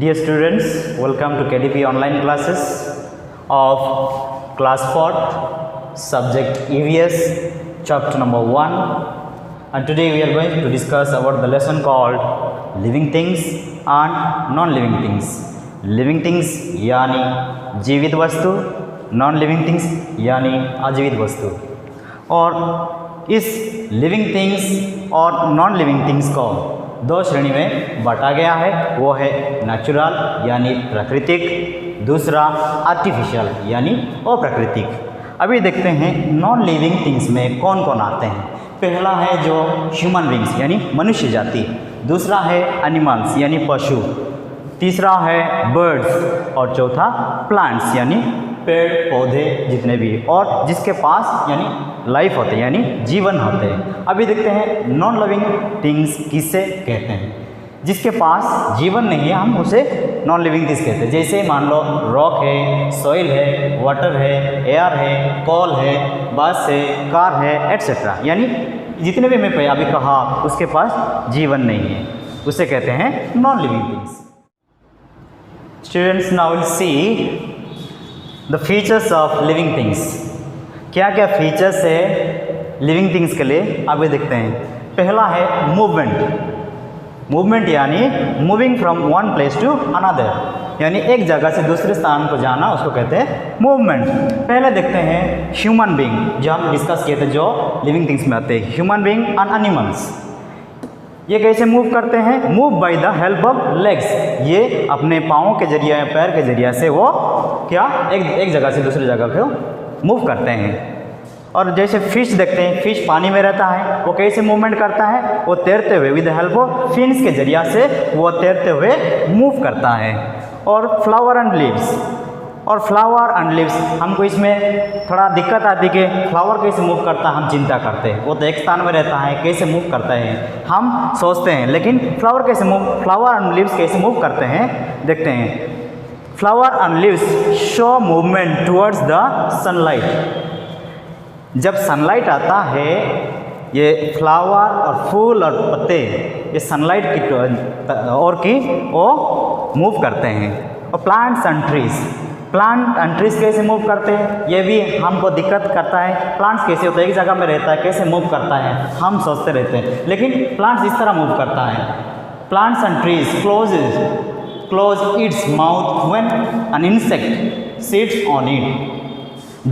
Dear students, welcome to KDP online classes of class 4th, subject EVS, chapter number 1. And today we are going to discuss about the lesson called living things and non-living things. Living things यानी जीवित वस्तु, non-living things यानी अजीवित वस्तु. और इस living things और non-living things को दो श्रेणी में बांटा गया है. वो है नेचुरल यानी प्राकृतिक, दूसरा आर्टिफिशियल यानी अप्राकृतिक. अभी देखते हैं नॉन लिविंग थिंग्स में कौन कौन आते हैं. पहला है जो ह्यूमन बींग्स यानी मनुष्य जाति, दूसरा है एनिमल्स यानी पशु, तीसरा है बर्ड्स और चौथा प्लांट्स यानी पेड़ पौधे जितने भी और जिसके पास यानी लाइफ होते हैं यानी जीवन होते हैं. अभी देखते हैं नॉन लिविंग थिंग्स किससे कहते हैं. जिसके पास जीवन नहीं है हम उसे नॉन लिविंग थिंग्स कहते हैं. जैसे मान लो रॉक है, सॉइल है, वाटर है, एयर है, कॉल है, बस है, कार है, एट्सेट्रा. यानी जितने भी मैं अभी कहा उसके पास जीवन नहीं है, उसे कहते हैं non living things. Students, now will see the features of living things. क्या क्या फीचर्स है लिविंग थिंग्स के लिए अभी देखते हैं. पहला है मूवमेंट. मूवमेंट यानी moving from one place to another, यानी एक जगह से दूसरे स्थान को जाना उसको कहते हैं मूवमेंट. पहले देखते हैं ह्यूमन बीइंग, जो हम डिस्कस किए थे, जो लिविंग थिंग्स में आते हैं. ह्यूमन बीइंग एंड एनिमल्स, ये कैसे मूव करते हैं? Move by the help of legs. ये अपने पाँवों के जरिए या पैर के जरिए से वो क्या एक जगह से दूसरी जगह को मूव करते हैं. और जैसे फिश देखते हैं, फिश पानी में रहता है, वो कैसे मूवमेंट करता है? वो तैरते हुए with the help of fins के जरिए से वो तैरते हुए मूव करता है. और फ्लावर एंड लीव्स, और फ्लावर एंड लीव्स हमको इसमें थोड़ा दिक्कत आती है कि फ्लावर कैसे मूव करता है, हम चिंता करते हैं. वो तो एक स्थान में रहता है, कैसे मूव करता है हम सोचते हैं, लेकिन फ्लावर एंड लीव्स कैसे मूव करते हैं देखते हैं. Flower and leaves show movement towards the sunlight. जब सनलाइट आता है ये फ्लावर और फूल और पत्ते ये सनलाइट की और की वो मूव करते हैं. और प्लांट्स एंड ट्रीज कैसे मूव करते हैं ये भी हमको दिक्कत करता है. प्लांट्स कैसे होता है, एक जगह में रहता है, कैसे मूव करता है हम सोचते रहते हैं, लेकिन प्लांट्स इस तरह मूव करता है. Plants and trees close its mouth when an insect sits on it.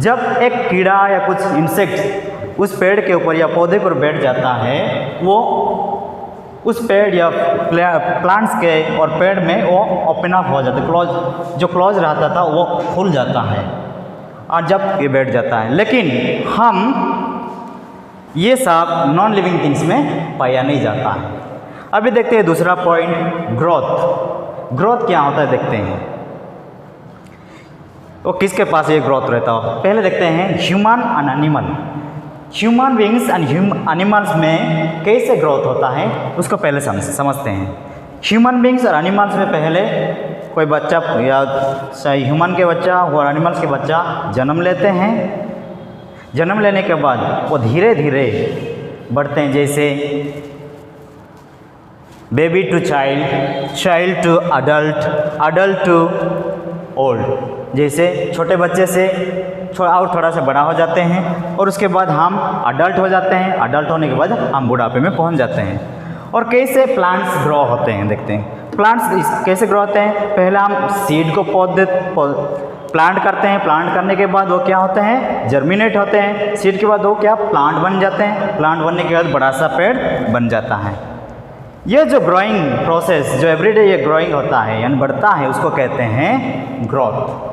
जब एक कीड़ा या कुछ इंसेक्ट उस पेड़ के ऊपर या पौधे पर बैठ जाता है, वो उस पेड़ या प्लांट्स के और पेड़ में वो ओपन अप हो जाता है. जो क्लोज रहता था वो खुल जाता है और जब ये बैठ जाता है. लेकिन हम ये सब नॉन लिविंग थिंग्स में पाया नहीं जाता है. अभी देखते हैं दूसरा पॉइंट, ग्रोथ क्या होता है देखते हैं. वो किसके पास ये ग्रोथ रहता हो. पहले देखते हैं human and animal. Human beings and animals में कैसे ग्रोथ होता है उसको पहले समझते हैं. ह्यूमन बींग्स और एनिमल्स में पहले कोई बच्चा या ह्यूमन के बच्चा और एनिमल्स के बच्चा जन्म लेते हैं. जन्म लेने के बाद वो धीरे धीरे बढ़ते हैं, जैसे baby to child, child to adult, adult to old. जैसे छोटे बच्चे से और थोड़ा सा बड़ा हो जाते हैं और उसके बाद हम अडल्ट हो जाते हैं. अडल्ट होने के बाद हम बुढ़ापे में पहुंच जाते हैं. और कैसे प्लांट्स ग्रो होते हैं देखते हैं. प्लांट्स कैसे ग्रो होते हैं? पहले हम सीड को प्लांट करते हैं. प्लांट करने के बाद वो क्या होते हैं? जर्मिनेट होते हैं. सीड के बाद वो क्या प्लांट बन जाते हैं. प्लांट बनने के बाद बड़ा सा पेड़ बन जाता है. ये जो ग्रोइंग प्रोसेस जो एवरीडे ये ग्रोइंग होता है यानी बढ़ता है उसको कहते हैं ग्रोथ.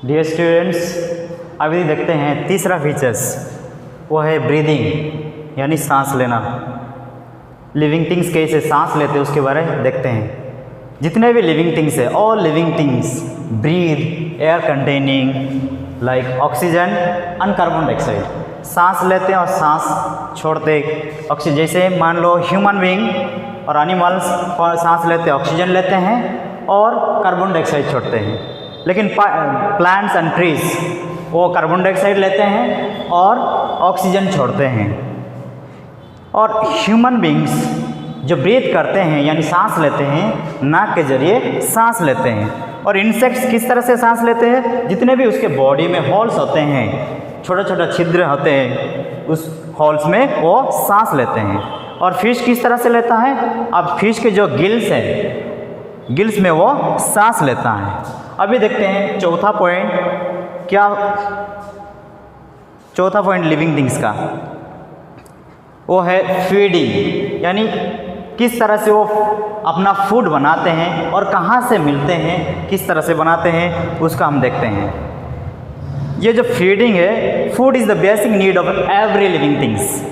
डियर स्टूडेंट्स, अभी देखते हैं तीसरा फीचर्स, वो है ब्रीदिंग यानी सांस लेना. लिविंग थिंग्स कैसे सांस लेते हैं उसके बारे में देखते हैं. जितने भी लिविंग थिंग्स है, all living things breathe air containing like oxygen and carbon dioxide. सांस लेते हैं और सांस छोड़ते ऑक्सीजन. जैसे मान लो ह्यूमन बीइंग और एनिमल्स सांस लेते ऑक्सीजन लेते हैं और कार्बन डाइऑक्साइड छोड़ते हैं. लेकिन प्लांट्स एंड ट्रीज वो कार्बन डाइऑक्साइड लेते हैं और ऑक्सीजन छोड़ते हैं. और ह्यूमन बींग्स जो ब्रीथ करते हैं यानी सांस लेते हैं, नाक के जरिए सांस लेते हैं। और इंसेक्ट्स किस तरह से सांस लेते हैं? जितने भी उसके बॉडी में होल्स होते हैं, छोटे छोटे छिद्र होते हैं, उस होल्स में वो सांस लेते हैं। और फिश किस तरह से लेता है? अब फिश के जो गिल्स हैं, गिल्स में वो सांस लेता है। अभी देखते हैं चौथा पॉइंट, क्या चौथा पॉइंट लिविंग थिंग्स का, वो है फीडिंग, यानी किस तरह से वो अपना फूड बनाते हैं और कहाँ से मिलते हैं, किस तरह से बनाते हैं, उसका हम देखते हैं। ये जो फीडिंग है, food is the basic need of every living things.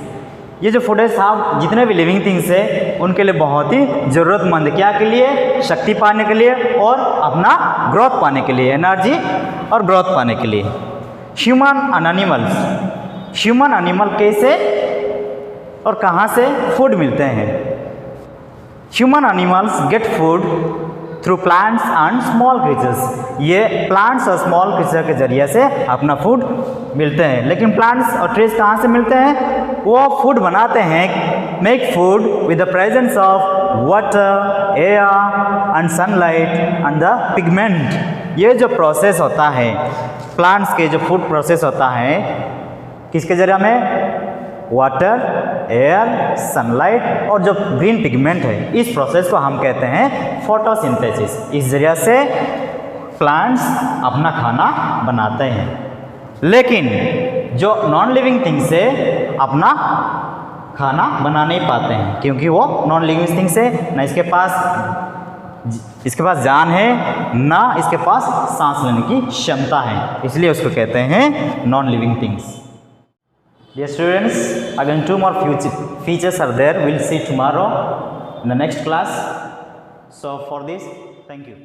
ये जो फूड है साहब, जितने भी लिविंग थिंग्स है उनके लिए बहुत ही ज़रूरतमंद है। क्या के लिए? शक्ति पाने के लिए और अपना ग्रोथ पाने के लिए, एनर्जी और ग्रोथ पाने के लिए। Human and animals, human animal कैसे और कहाँ से फूड मिलते हैं? Human animals get food through plants and small creatures. ये प्लांट्स और स्मॉल क्रीचर के जरिए से अपना फूड मिलते हैं। लेकिन प्लांट्स और ट्रीज कहाँ से मिलते हैं? वो फूड बनाते हैं, make food with the presence of water, air and sunlight and the pigment. ये जो प्रोसेस होता है, प्लांट्स के जो फूड प्रोसेस होता है, किसके जरिए में? वाटर, एयर, सनलाइट और जो ग्रीन पिगमेंट है, इस प्रोसेस को हम कहते हैं फोटोसिंथेसिस। इस जरिए से प्लांट्स अपना खाना बनाते हैं। लेकिन जो नॉन लिविंग थिंग्स है अपना खाना बना नहीं पाते हैं, क्योंकि वो नॉन लिविंग थिंग्स है, ना इसके पास जान है, ना इसके पास सांस लेने की क्षमता है, इसलिए उसको कहते हैं non living things. Dear students, again 2 more features are there. We'll see tomorrow in the next class. So for this, thank you.